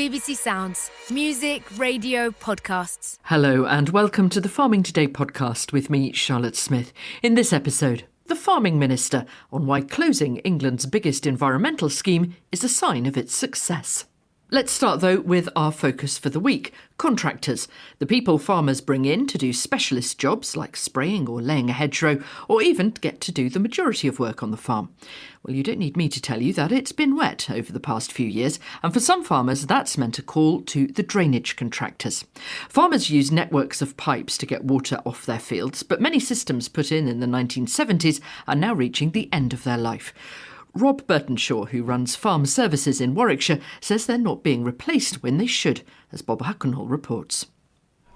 BBC Sounds. Music, radio, podcasts. Hello and welcome to the Farming Today podcast with me, Charlotte Smith. In this episode, the Farming Minister on why closing England's biggest environmental scheme is a sign of its success. Let's start, though, with our focus for the week. Contractors, the people farmers bring in to do specialist jobs like spraying or laying a hedgerow, or even get to do the majority of work on the farm. Well, you don't need me to tell you that it's been wet over the past few years, and for some farmers that's meant a call to the drainage contractors. Farmers use networks of pipes to get water off their fields, but many systems put in the 1970s are now reaching the end of their life. Rob Burtonshaw, who runs farm services in Warwickshire, says they're not being replaced when they should, as Bob Huckenhall reports.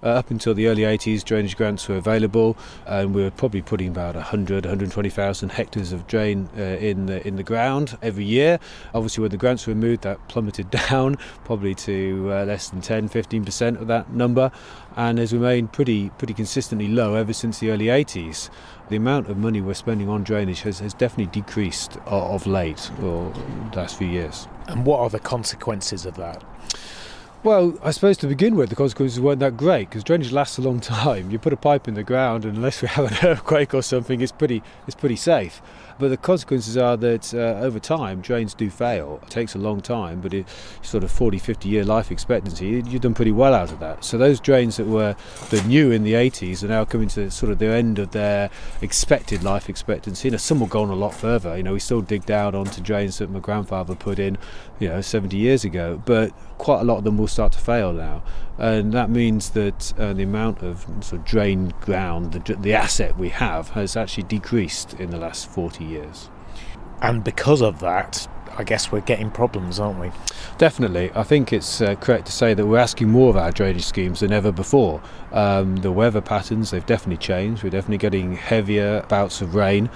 Up until the early 80s, drainage grants were available, and we were probably putting about 120,000 hectares of drain in the ground every year. Obviously, when the grants were removed, that plummeted down probably to less than 10-15% of that number, and has remained pretty consistently low ever since the early 80s. The amount of money we're spending on drainage has definitely decreased of late, or the last few years. And what are the consequences of that? Well, I suppose to begin with, the consequences weren't that great because drainage lasts a long time. You put a pipe in the ground, and unless we have an earthquake or something, it's pretty safe. But the consequences are that over time, drains do fail. It takes a long time, but it's sort of 40-50 year life expectancy. You've done pretty well out of that. So those drains that were new in the 80s are now coming to sort of the end of their expected life expectancy. Some will go on a lot further. We still dig down onto drains that my grandfather put in, 70 years ago. But quite a lot of them will start to fail now. And that means that the amount of sort of drained ground, the asset we have, has actually decreased in the last 40 years. And because of that, I guess we're getting problems, aren't we? Definitely. I think it's correct to say that we're asking more of our drainage schemes than ever before. The weather patterns, they've definitely changed. We're definitely getting heavier bouts of rain.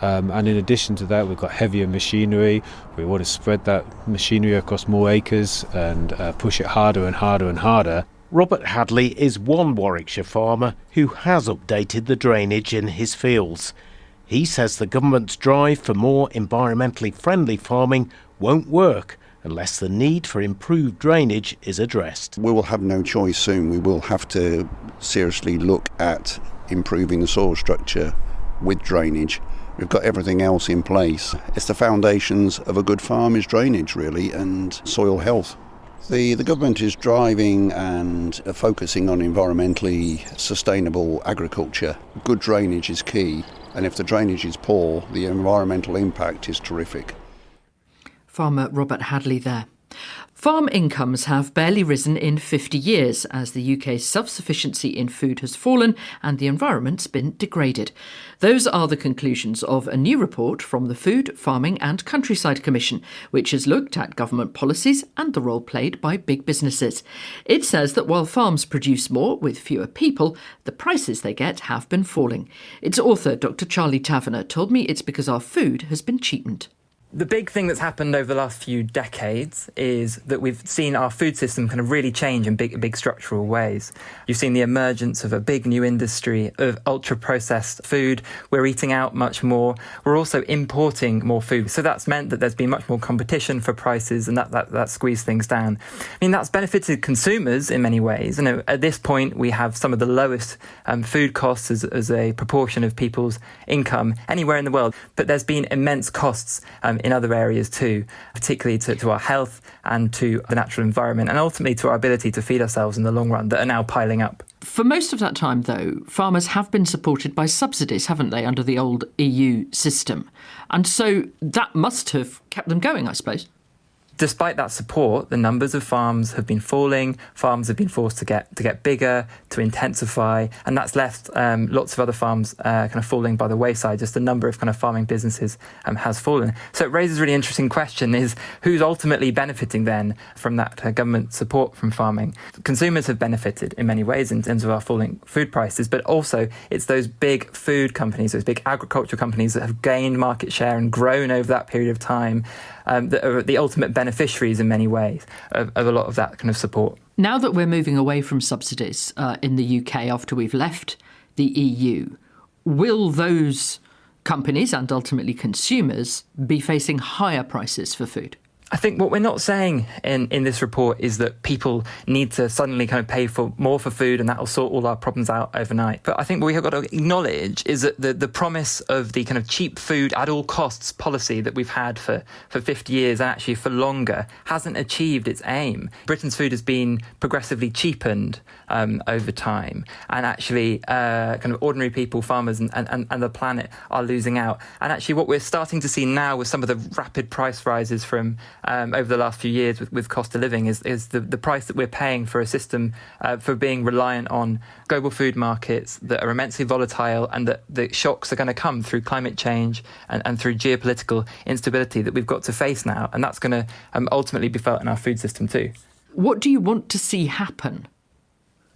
And in addition to that, we've got heavier machinery. We want to spread that machinery across more acres and push it harder and harder and harder. Robert Hadley is one Warwickshire farmer who has updated the drainage in his fields. He says the government's drive for more environmentally friendly farming won't work unless the need for improved drainage is addressed. We will have no choice soon. We will have to seriously look at improving the soil structure with drainage. We've got everything else in place. It's the foundations of a good farm is drainage, really, and soil health. The government is driving and focusing on environmentally sustainable agriculture. Good drainage is key, and if the drainage is poor, the environmental impact is terrific. Farmer Robert Hadley there. Farm incomes have barely risen in 50 years as the UK's self-sufficiency in food has fallen and the environment's been degraded. Those are the conclusions of a new report from the Food, Farming and Countryside Commission, which has looked at government policies and the role played by big businesses. It says that while farms produce more with fewer people, the prices they get have been falling. Its author, Dr. Charlie Taverner, told me it's because our food has been cheapened. The big thing that's happened over the last few decades is that we've seen our food system kind of really change in big structural ways. You've seen the emergence of a big new industry of ultra-processed food. We're eating out much more. We're also importing more food. So that's meant that there's been much more competition for prices, and that squeezed things down. That's benefited consumers in many ways. At this point, we have some of the lowest food costs as a proportion of people's income anywhere in the world. But there's been immense costs in other areas too, particularly to our health and to the natural environment, and ultimately to our ability to feed ourselves in the long run, that are now piling up. For most of that time, though, farmers have been supported by subsidies, haven't they, under the old EU system? And so that must have kept them going, I suppose. Despite that support, the numbers of farms have been falling. Farms have been forced to get bigger, to intensify, and that's left lots of other farms kind of falling by the wayside. Just the number of kind of farming businesses has fallen. So it raises a really interesting question: is who's ultimately benefiting then from that government support from farming? Consumers have benefited in many ways in terms of our falling food prices, but also it's those big food companies, those big agricultural companies that have gained market share and grown over that period of time, that are the ultimate beneficiaries in many ways of a lot of that kind of support. Now that we're moving away from subsidies in the UK after we've left the EU, will those companies and ultimately consumers be facing higher prices for food? I think what we're not saying in this report is that people need to suddenly kind of pay for more for food and that will sort all our problems out overnight. But I think what we have got to acknowledge is that the promise of the kind of cheap food at all costs policy that we've had for 50 years and actually for longer hasn't achieved its aim. Britain's food has been progressively cheapened over time, and actually kind of ordinary people, farmers and the planet are losing out. And actually what we're starting to see now with some of the rapid price rises from over the last few years with cost of living is the price that we're paying for a system for being reliant on global food markets that are immensely volatile, and that the shocks are going to come through climate change and through geopolitical instability that we've got to face now. And that's going to ultimately be felt in our food system too. What do you want to see happen?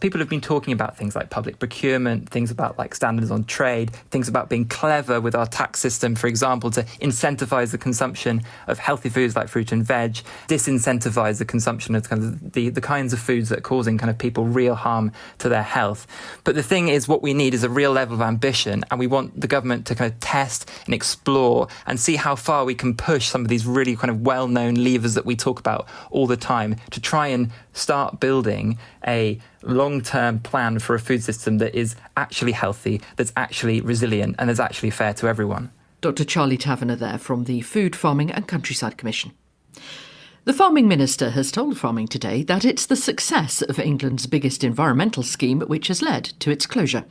People have been talking about things like public procurement, things about like standards on trade, things about being clever with our tax system, for example, to incentivise the consumption of healthy foods like fruit and veg, disincentivise the consumption of kind of the kinds of foods that are causing kind of people real harm to their health. But the thing is, what we need is a real level of ambition, and we want the government to kind of test and explore and see how far we can push some of these really kind of well-known levers that we talk about all the time to try and start building a long-term plan for a food system that is actually healthy, that's actually resilient, and that's actually fair to everyone. Dr. Charlie Taverner there from the Food, Farming and Countryside Commission. The Farming Minister has told Farming Today that it's the success of England's biggest environmental scheme which has led to its closure.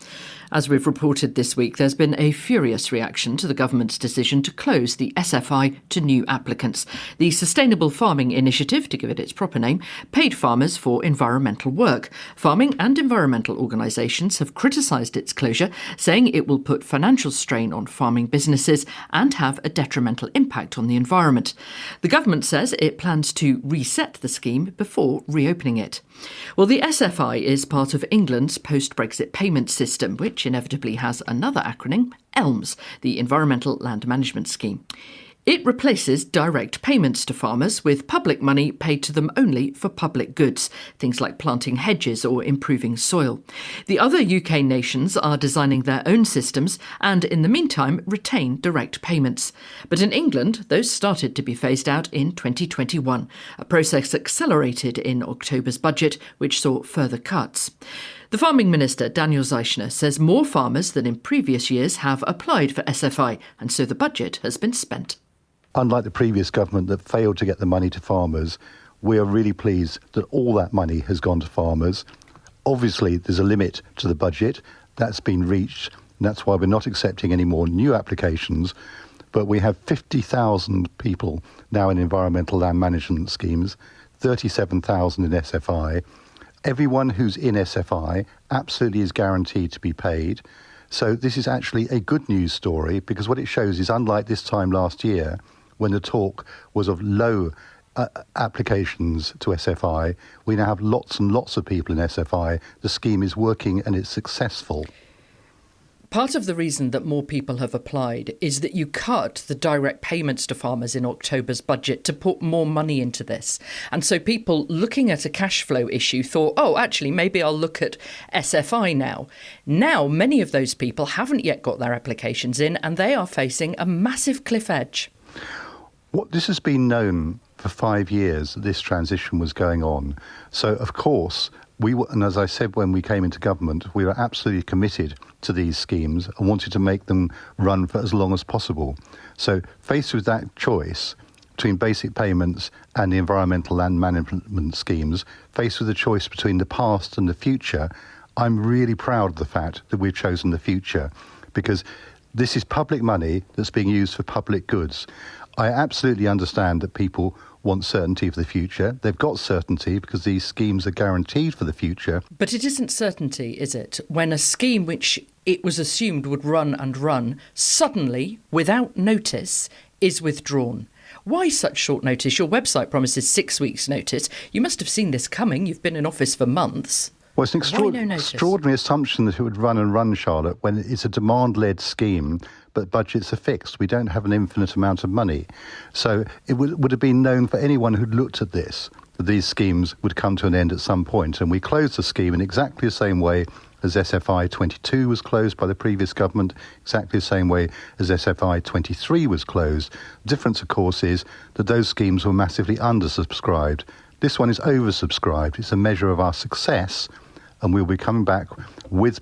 As we've reported this week, there's been a furious reaction to the government's decision to close the SFI to new applicants. The Sustainable Farming Initiative, to give it its proper name, paid farmers for environmental work. Farming and environmental organisations have criticised its closure, saying it will put financial strain on farming businesses and have a detrimental impact on the environment. The government says it plans to reset the scheme before reopening it. Well, the SFI is part of England's post-Brexit payment system, which inevitably has another acronym, ELMS, the Environmental Land Management Scheme. It replaces direct payments to farmers with public money paid to them only for public goods, things like planting hedges or improving soil. The other UK nations are designing their own systems and, in the meantime, retain direct payments. But in England, those started to be phased out in 2021, a process accelerated in October's budget, which saw further cuts. The Farming Minister, Daniel Ziechner, says more farmers than in previous years have applied for SFI, and so the budget has been spent. Unlike the previous government that failed to get the money to farmers, we are really pleased that all that money has gone to farmers. Obviously, there's a limit to the budget. That's been reached, and that's why we're not accepting any more new applications. But we have 50,000 people now in environmental land management schemes, 37,000 in SFI. Everyone who's in SFI absolutely is guaranteed to be paid. So this is actually a good news story, because what it shows is, unlike this time last year, when the talk was of low applications to SFI, we now have lots and lots of people in SFI. The scheme is working and it's successful. Part of the reason that more people have applied is that you cut the direct payments to farmers in October's budget to put more money into this. And so people looking at a cash flow issue thought, oh, actually, maybe I'll look at SFI now. Now, many of those people haven't yet got their applications in, and they are facing a massive cliff edge. This has been known for 5 years that this transition was going on. So, of course, and as I said when we came into government, we were absolutely committed to these schemes and wanted to make them run for as long as possible. So, faced with that choice between basic payments and the environmental land management schemes, faced with the choice between the past and the future, I'm really proud of the fact that we've chosen the future, because this is public money that's being used for public goods. I absolutely understand that people want certainty for the future. They've got certainty because these schemes are guaranteed for the future. But it isn't certainty, is it? When a scheme which it was assumed would run and run, suddenly, without notice, is withdrawn. Why such short notice? Your website promises 6 weeks' notice. You must have seen this coming. You've been in office for months. Well, it's an extraordinary assumption that it would run and run, Charlotte, when it's a demand-led scheme, but budgets are fixed. We don't have an infinite amount of money. So it would have been known for anyone who'd looked at this, that these schemes would come to an end at some point. And we closed the scheme in exactly the same way as SFI 22 was closed by the previous government, exactly the same way as SFI 23 was closed. The difference, of course, is that those schemes were massively undersubscribed. This one is oversubscribed. It's a measure of our success, and we'll be coming back with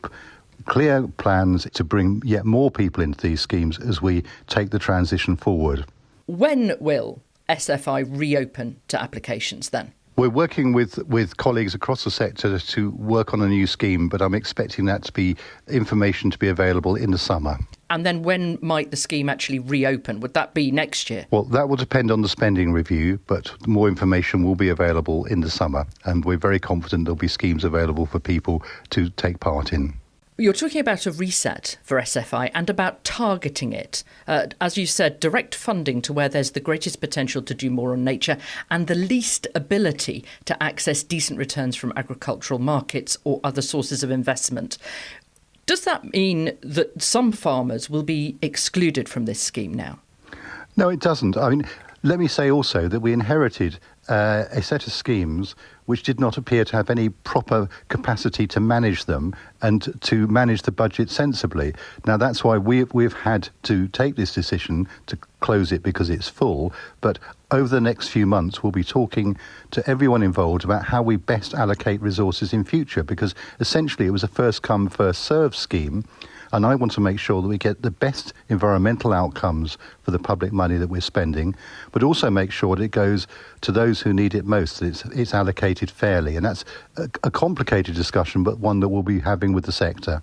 clear plans to bring yet more people into these schemes as we take the transition forward. When will SFI reopen to applications then? We're working with colleagues across the sector to work on a new scheme, but I'm expecting that to be information to be available in the summer. And then when might the scheme actually reopen? Would that be next year? Well, that will depend on the spending review, but more information will be available in the summer, and we're very confident there'll be schemes available for people to take part in. You're talking about a reset for SFI and about targeting it. As you said, direct funding to where there's the greatest potential to do more on nature and the least ability to access decent returns from agricultural markets or other sources of investment. Does that mean that some farmers will be excluded from this scheme now? No, it doesn't. I mean, let me say also that we inherited a set of schemes which did not appear to have any proper capacity to manage them and to manage the budget sensibly. Now, that's why we've had to take this decision to close it because it's full. But over the next few months, we'll be talking to everyone involved about how we best allocate resources in future, because essentially it was a first-come, first-served scheme. And I want to make sure that we get the best environmental outcomes for the public money that we're spending, but also make sure that it goes to those who need it most, that it's allocated fairly. And that's a complicated discussion, but one that we'll be having with the sector.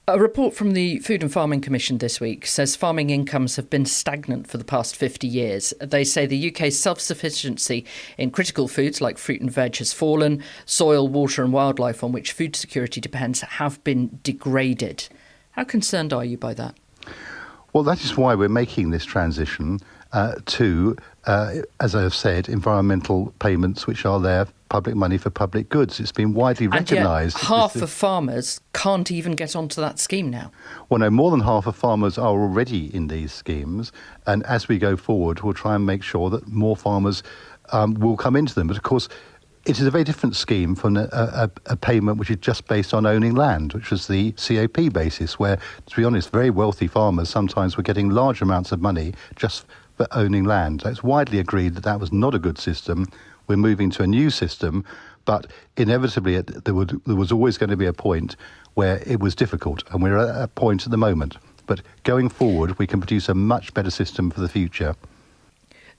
A report from the Food and Farming Commission this week says farming incomes have been stagnant for the past 50 years. They say the UK's self-sufficiency in critical foods like fruit and veg has fallen. Soil, water and wildlife on which food security depends have been degraded. How concerned are you by that? Well, that is why we're making this transition to, as I have said, environmental payments which are there, public money for public goods. It's been widely recognised. And yet half of farmers can't even get onto that scheme now. Well, no, more than half of farmers are already in these schemes. And as we go forward, we'll try and make sure that more farmers will come into them. But of course, it is a very different scheme from a payment which is just based on owning land, which was the CAP basis, where, to be honest, very wealthy farmers sometimes were getting large amounts of money just for owning land. So it's widely agreed that that was not a good system. We're moving to a new system, but inevitably there was always going to be a point where it was difficult, and we're at that point at the moment. But going forward, we can produce a much better system for the future.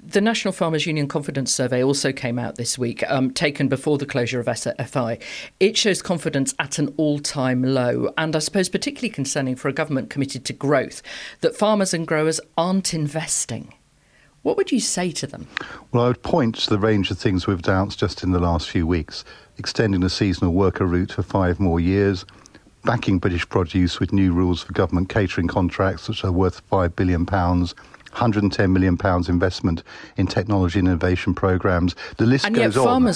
The National Farmers Union Confidence Survey also came out this week, taken before the closure of SFI. It shows confidence at an all-time low, and I suppose particularly concerning for a government committed to growth, that farmers and growers aren't investing. What would you say to them? Well, I would point to the range of things we've announced just in the last few weeks, extending the seasonal worker route for 5 more years, backing British produce with new rules for government catering contracts, which are worth £5 billion, £110 million investment in technology and innovation programmes. The list goes on.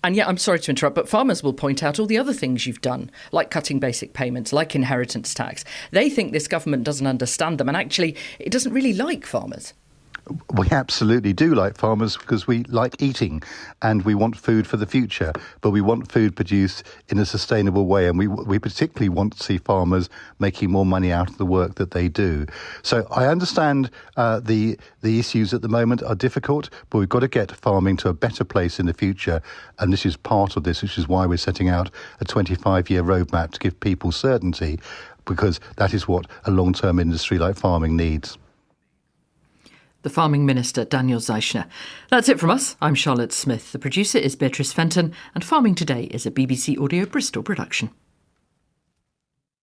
And yet, I'm sorry to interrupt, but farmers will point out all the other things you've done, like cutting basic payments, like inheritance tax. They think this government doesn't understand them, and actually, it doesn't really like farmers. We absolutely do like farmers because we like eating and we want food for the future, but we want food produced in a sustainable way, and we particularly want to see farmers making more money out of the work that they do. So I understand the issues at the moment are difficult, but we've got to get farming to a better place in the future, and this is part of this, which is why we're setting out a 25-year roadmap to give people certainty, because that is what a long-term industry like farming needs. The Farming Minister, Daniel Ziechner. That's it from us. I'm Charlotte Smith. The producer is Beatrice Fenton, and Farming Today is a BBC Audio Bristol production.